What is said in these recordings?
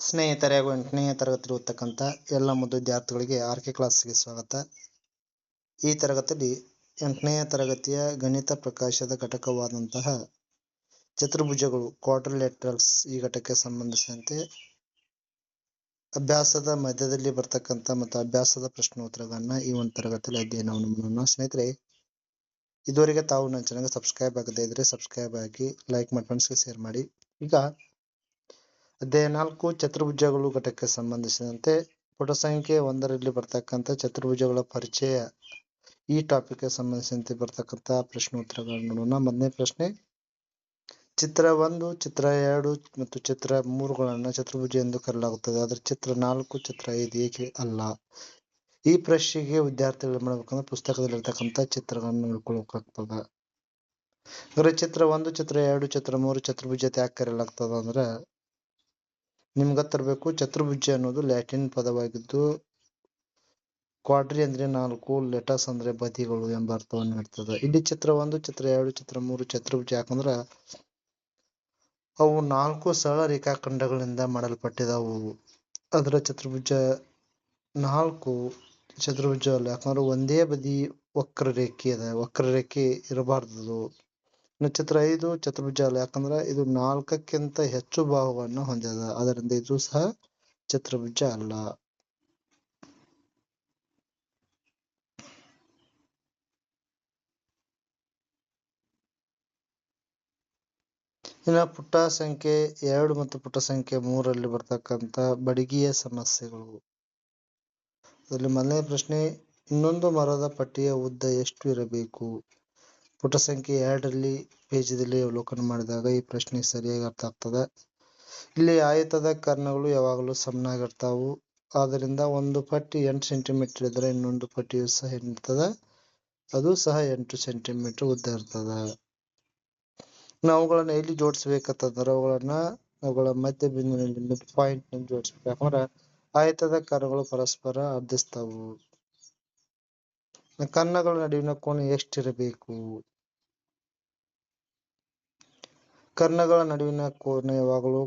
ಸ್ನೇಹಿತರೆ ಹಾಗೂ 8ನೇ ತರಗತಿ ಓದ್ತಕ್ಕಂಥ ಎಲ್ಲ ವಿದ್ಯಾರ್ಥಿಗಳಿಗೆ ಆರ್ಕೆ ಕ್ಲಾಸ್ಗೆ ಸ್ವಾಗತ. ಈ ತರಗತಿಯಲ್ಲಿ 8ನೇ ತರಗತಿಯ ಗಣಿತ ಪ್ರಕಾಶದ ಘಟಕವಾದಂತಹ ಚತುರ್ಭುಜಗಳು ಕ್ವಾಡ್ರಿಲೇಟರಲ್ಸ್ ಈ ಘಟಕಕ್ಕೆ ಸಂಬಂಧಿಸಿದಂತೆ ಅಭ್ಯಾಸದ ಮಧ್ಯದಲ್ಲಿ ಬರ್ತಕ್ಕಂಥ ಮತ್ತು ಅಭ್ಯಾಸದ ಪ್ರಶ್ನೋತ್ತರಗಳನ್ನ ಈ ಒಂದು ತರಗತಿಯಲ್ಲಿ ಅಧ್ಯಯನವನ್ನು ಮಾಡೋಣ. ಸ್ನೇಹಿತರೆ, ಇದುವರೆಗೆ ತಾವು ನನ್ನ ಚಾನಲ್ಗೆ ಸಬ್ಸ್ಕ್ರೈಬ್ ಆಗದೇ ಇದ್ರೆ ಸಬ್ಸ್ಕ್ರೈಬ್ ಆಗಿ, ಲೈಕ್ ಮಾಡಿ, ಫ್ರೆಂಡ್ಸ್ಗೆ ಶೇರ್ ಮಾಡಿ. ಈಗ ಅಧ್ಯಾಯ 4 ಚತುರ್ಭುಜಗಳು ಘಟಕಕ್ಕೆ ಸಂಬಂಧಿಸಿದಂತೆ ಪುಟ ಸಂಖ್ಯೆ 1ರಲ್ಲಿ ಬರ್ತಕ್ಕಂಥ ಚತುರ್ಭುಜಗಳ ಪರಿಚಯ ಈ ಟಾಪಿಕ್ಗೆ ಸಂಬಂಧಿಸಿದಂತೆ ಬರ್ತಕ್ಕಂಥ ಪ್ರಶ್ನೋತ್ತರಗಳನ್ನು ನೋಡೋಣ. ಮೊದಲನೇ ಪ್ರಶ್ನೆ, ಚಿತ್ರ 1, ಚಿತ್ರ 2 ಮತ್ತು ಚಿತ್ರ 3ಗಳನ್ನು ಚತುರ್ಭುಜ ಎಂದು ಕರೆಯಲಾಗುತ್ತದೆ, ಆದರೆ ಚಿತ್ರ 4, ಚಿತ್ರ 5 ಏಕೆ ಅಲ್ಲ? ಈ ಪ್ರಶ್ನೆಗೆ ವಿದ್ಯಾರ್ಥಿಗಳು ಮಾಡಬೇಕಂದ್ರೆ ಪುಸ್ತಕದಲ್ಲಿ ಇರ್ತಕ್ಕಂಥ ಚಿತ್ರಗಳನ್ನು ನೋಡ್ಕೊಳ್ಬೇಕಾಗ್ತದ. ಅಂದ್ರೆ ಚಿತ್ರ 1, ಚಿತ್ರ 2, ಚಿತ್ರ 3 ಚತುರ್ಭುಜ ಯಾಕೆ ಕರೆಯಲಾಗ್ತದ ಅಂದ್ರೆ ನಿಮ್ಗೆ ಗೊತ್ತಿರಬೇಕು, ಚತುರ್ಭುಜ ಅನ್ನೋದು ಲ್ಯಾಟಿನ್ ಪದವಾಗಿದ್ದು ಕ್ವಾಡ್ರಿ ಅಂದ್ರೆ 4, ಲೆಟಸ್ ಅಂದ್ರೆ ಬದಿಗಳು ಎಂಬ ಅರ್ಥವನ್ನು ನೀಡ್ತದೆ. ಇಲ್ಲಿ ಚಿತ್ರ 1, ಚಿತ್ರ 2, ಚಿತ್ರ 3 ಚತುರ್ಭುಜ ಯಾಕಂದ್ರ ಅವು 4 ಸರಳ ರೇಖಾಖಂಡಗಳಿಂದ ಮಾಡಲ್ಪಟ್ಟಿದವು. ಅದರ ಚತುರ್ಭುಜ 4 ಚತುರ್ಭುಜ ಅಲ್ಲ, ಯಾಕಂದ್ರೆ ಒಂದೇ ಬದಿ ವಕ್ರರೇಖೆ ಅದ, ವಕ್ರರೇಖೆ ಇರಬಾರ್ದು. ಚಿತ್ರ 5 ಚತುರ್ಭುಜ ಅಲ್ಲ, ಯಾಕಂದ್ರೆ ಇದು 4ಕ್ಕಿಂತ ಹೆಚ್ಚು ಬಾಹುಗಳನ್ನು ಹೊಂದಿದೆ, ಅದರಿಂದ ಇದು ಸಹ ಚತುರ್ಭುಜ ಅಲ್ಲ. ಇನ್ನು ಪುಟ ಸಂಖ್ಯೆ 2 ಮತ್ತು ಪುಟ ಸಂಖ್ಯೆ 3ರಲ್ಲಿ ಬರ್ತಕ್ಕಂಥ ಬಡಗಿಯ ಸಮಸ್ಯೆಗಳು. ಅದರಲ್ಲಿ ಮೊದಲನೇ ಪ್ರಶ್ನೆ, ಇನ್ನೊಂದು ಮರದ ಪಟ್ಟಿಯ ಉದ್ದ ಎಷ್ಟು ಇರಬೇಕು? ಪುಟ ಸಂಖ್ಯೆ 2ರಲ್ಲಿ ಪೇಜದಲ್ಲಿ ಅವಲೋಕನ ಮಾಡಿದಾಗ ಈ ಪ್ರಶ್ನೆ ಸರಿಯಾಗಿ ಅರ್ಥ ಆಗ್ತದೆ. ಇಲ್ಲಿ ಆಯತದ ಕರ್ಣಗಳು ಯಾವಾಗಲೂ ಸಮನಾಗಿರ್ತಾವು, ಆದ್ದರಿಂದ ಒಂದು ಪಟ್ಟಿ 8 ಸೆಂಟಿಮೀಟರ್ ಇದ್ರೆ ಇನ್ನೊಂದು ಪಟ್ಟಿಯು ಸಹ ಏನಿರ್ತದ, ಅದು ಸಹ 8 ಸೆಂಟಿಮೀಟರ್ ಉದ್ದ ಇರ್ತದ. ನಾವು ಅವುಗಳನ್ನ ಎಲ್ಲಿ ಜೋಡಿಸ್ಬೇಕಂತಂದ್ರೆ ಅವುಗಳ ಮಧ್ಯ ಬಿಂದುವಿನಲ್ಲಿ ಮಿಡ್ ಪಾಯಿಂಟ್ ನಲ್ಲಿ ಜೋಡಿಸ್ಬೇಕು. ಯಾಕಂದ್ರೆ ಆಯತದ ಕರ್ಣಗಳು ಪರಸ್ಪರ ಅರ್ಧಿಸ್ತಾವು. ಕರ್ಣಗಳ ನಡುವಿನ ಕೋನ ಎಷ್ಟಿರಬೇಕು? ಕರ್ಣಗಳ ನಡುವಿನ ಕೋನ ಯಾವಾಗಲೂ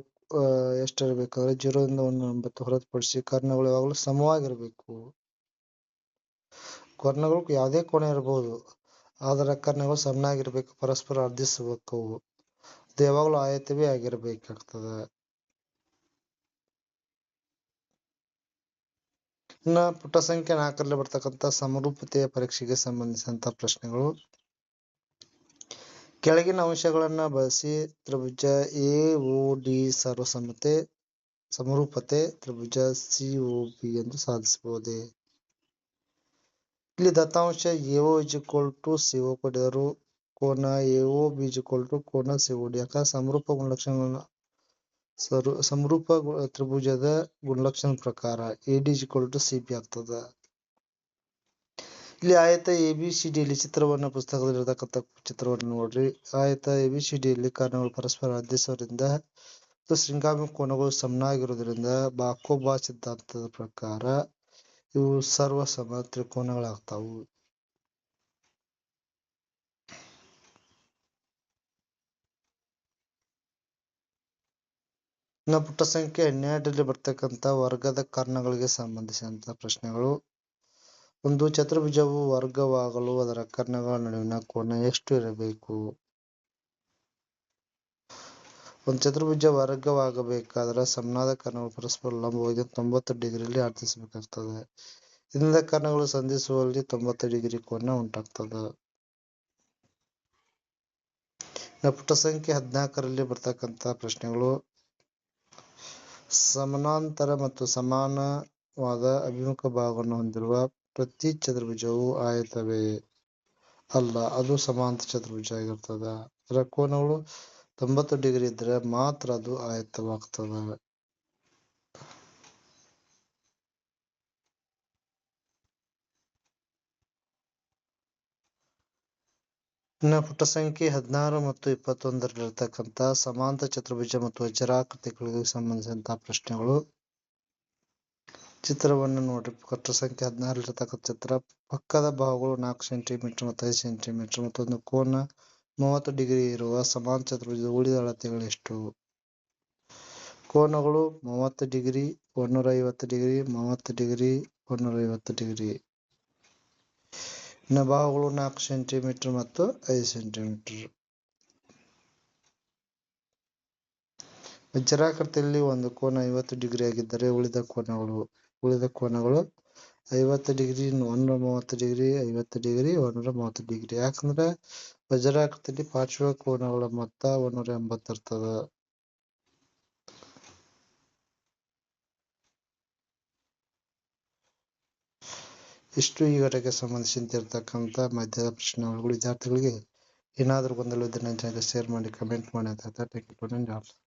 ಎಷ್ಟಿರ್ಬೇಕಂದ್ರೆ 0 ಇಂದ 180 ಹೊರತುಪಡಿಸಿ ಕರ್ಣಗಳು ಯಾವಾಗಲೂ ಸಮವಾಗಿರ್ಬೇಕು. ಕರ್ಣಗಳು ಯಾವುದೇ ಕೋನ ಇರಬಹುದು, ಆದ್ರೆ ಕರ್ಣಗಳು ಸಮನಾಗಿರ್ಬೇಕು, ಪರಸ್ಪರ ಅರ್ಧಿಸಬೇಕು. ಅದು ಯಾವಾಗಲೂ ಆಯತವೇ ಆಗಿರ್ಬೇಕಾಗ್ತದ. ಇನ್ನ ಪುಟ ಸಂಖ್ಯೆ 4ರಲ್ಲಿ ಬರ್ತಕ್ಕಂಥ ಸಮರೂಪತೆಯ ಪರೀಕ್ಷೆಗೆ ಸಂಬಂಧಿಸಿದಂತ ಪ್ರಶ್ನೆಗಳು. ಕೆಳಗಿನ ಅಂಶಗಳನ್ನ ಬಳಸಿ ತ್ರಿಭುಜ AOD ಸಮರೂಪತೆ ತ್ರಿಭುಜ COB ಎಂದು ಸಾಧಿಸಬಹುದೇ? ಇಲ್ಲಿ ದತ್ತಾಂಶ AO CO ಕೊಟ್ಟಿದರು, ಕೋನ AOB ಕೋನ COD. ಯಾಕಂದ್ರೆ ಸಮರೂಪ ತ್ರಿಭುಜದ ಗುಣಲಕ್ಷಣದ ಪ್ರಕಾರ AD CB ಆಗ್ತದ. ಇಲ್ಲಿ ಆಯತ ABCD ಯಲ್ಲಿ ಚಿತ್ರವನ್ನು ಪುಸ್ತಕದಲ್ಲಿ ಇರತಕ್ಕಂಥ ಚಿತ್ರವನ್ನು ನೋಡ್ರಿ. ಆಯತ ABCD ಯಲ್ಲಿ ಕರ್ಣಗಳು ಪರಸ್ಪರ ಅರ್ಧಿಸೋದ್ರಿಂದ ಮತ್ತು ಶೃಂಗಾಂಶ ಕೋನಗಳು ಸಮನಾಗಿರುವುದರಿಂದ ಬಾಕೋಬಾ ಸಿದ್ಧಾಂತದ ಪ್ರಕಾರ ಇವು ಸರ್ವಸಮ ತ್ರಿಕೋನಗಳಾಗ್ತಾವು. ಇನ್ನು ಪುಟ ಸಂಖ್ಯೆ 12ರಲ್ಲಿ ಬರ್ತಕ್ಕಂಥ ವರ್ಗದ ಕರ್ಣಗಳಿಗೆ ಸಂಬಂಧಿಸಿದಂತ ಪ್ರಶ್ನೆಗಳು. ಒಂದು ಚತುರ್ಭುಜವು ವರ್ಗವಾಗಲು ಅದರ ಕರ್ಣಗಳ ನಡುವಿನ ಕೋನ ಎಷ್ಟು ಇರಬೇಕು? ಒಂದು ಚತುರ್ಭುಜ ವರ್ಗವಾಗಬೇಕಾದ್ರೆ ಸಮನಾದ ಕರ್ಣಗಳು ಪರಸ್ಪರ ಲಂಬವಾಗಿ 90 ಡಿಗ್ರಿಯಲ್ಲಿ ಅರ್ಧಿಸಬೇಕಾಗ್ತದೆ. ಇದರಿಂದ ಕರ್ಣಗಳು ಸಂಧಿಸುವಲ್ಲಿ 90 ಡಿಗ್ರಿ ಕೋನ ಉಂಟಾಗ್ತದೆ. ಪುಟ ಸಂಖ್ಯೆ 14ರಲ್ಲಿ ಬರ್ತಕ್ಕಂಥ ಪ್ರಶ್ನೆಗಳು. ಸಮಾನಾಂತರ ಮತ್ತು ಸಮಾನವಾದ ಅಭಿಮುಖ ಭಾಗವನ್ನು ಹೊಂದಿರುವ ಪ್ರತಿ ಚತುರ್ಭುಜವು ಆಯತವೇ? ಅಲ್ಲ, ಅದು ಸಮಾಂತರ ಚತುರ್ಭುಜ ಆಗಿರ್ತದ. ಅದರ ಕೋನಗಳು 90 ಡಿಗ್ರಿ ಇದ್ರೆ ಮಾತ್ರ ಅದು ಆಯತವಾಗ್ತದ. ಇನ್ನು ಪುಟ ಸಂಖ್ಯೆ 16 ಮತ್ತು 21ರಲ್ಲಿರ್ತಕ್ಕಂಥ ಸಮಾಂತರ ಚತುರ್ಭುಜ ಮತ್ತು ವಜ್ರಾಕೃತಿಗಳಿಗೆ ಸಂಬಂಧಿಸಿದಂತಹ ಪ್ರಶ್ನೆಗಳು. ಚಿತ್ರವನ್ನು ನೋಡ್ರಿ. ಪುಟ ಸಂಖ್ಯೆ 16ರಲ್ಲಿರ್ತಕ್ಕಂಥ ಚಿತ್ರ. ಪಕ್ಕದ ಬಾಹುಗಳು 4 ಸೆಂಟಿಮೀಟರ್ ಮತ್ತು 5 ಸೆಂಟಿಮೀಟರ್ ಮತ್ತು ಒಂದು ಕೋನ 30 ಡಿಗ್ರಿ ಇರುವ ಸಮಾಂತರ ಚತುರ್ಭುಜದ ಉಳಿದ ಅಳತೆಗಳು ಎಷ್ಟು? ಕೋನಗಳು 30 ಡಿಗ್ರಿ, 150 ಡಿಗ್ರಿ, 30 ಡಿಗ್ರಿ, 150 ಡಿಗ್ರಿ. ಇನ್ನು ಬಾಹುಗಳು 4 ಸೆಂಟಿಮೀಟರ್ ಮತ್ತು 5 ಸೆಂಟಿಮೀಟರ್. ವಜ್ರಾಕೃತಿಯಲ್ಲಿ ಒಂದು ಕೋನ 50 ಡಿಗ್ರಿ ಆಗಿದ್ದರೆ ಉಳಿದ ಕೋನಗಳು 50 ಡಿಗ್ರಿ, 130 ಡಿಗ್ರಿ, 50 ಡಿಗ್ರಿ, 130 ಡಿಗ್ರಿ. ಯಾಕಂದ್ರೆ ವಜ್ರಾಕೃತಿಯಲ್ಲಿ ಪಾರ್ಶ್ವ ಕೋನಗಳ ಮೊತ್ತ 180 ಇರ್ತದ. ಇಷ್ಟು ಈವರೆಗೆ ಸಂಬಂಧಿಸಿರ್ತಕ್ಕಂಥ ಮಧ್ಯದ ಪ್ರಶ್ನೆಗಳು. ವಿದ್ಯಾರ್ಥಿಗಳಿಗೆ ಏನಾದರೂ ಗೊಂದಲವಿದ್ದರೆ ನನ್ನ ಚಾನಲ್ ಶೇರ್ ಮಾಡಿ, ಕಮೆಂಟ್ ಮಾಡಿ ಅಂತ ಹೇಳ್ತಾ ಥ್ಯಾಂಕ್ ಯು.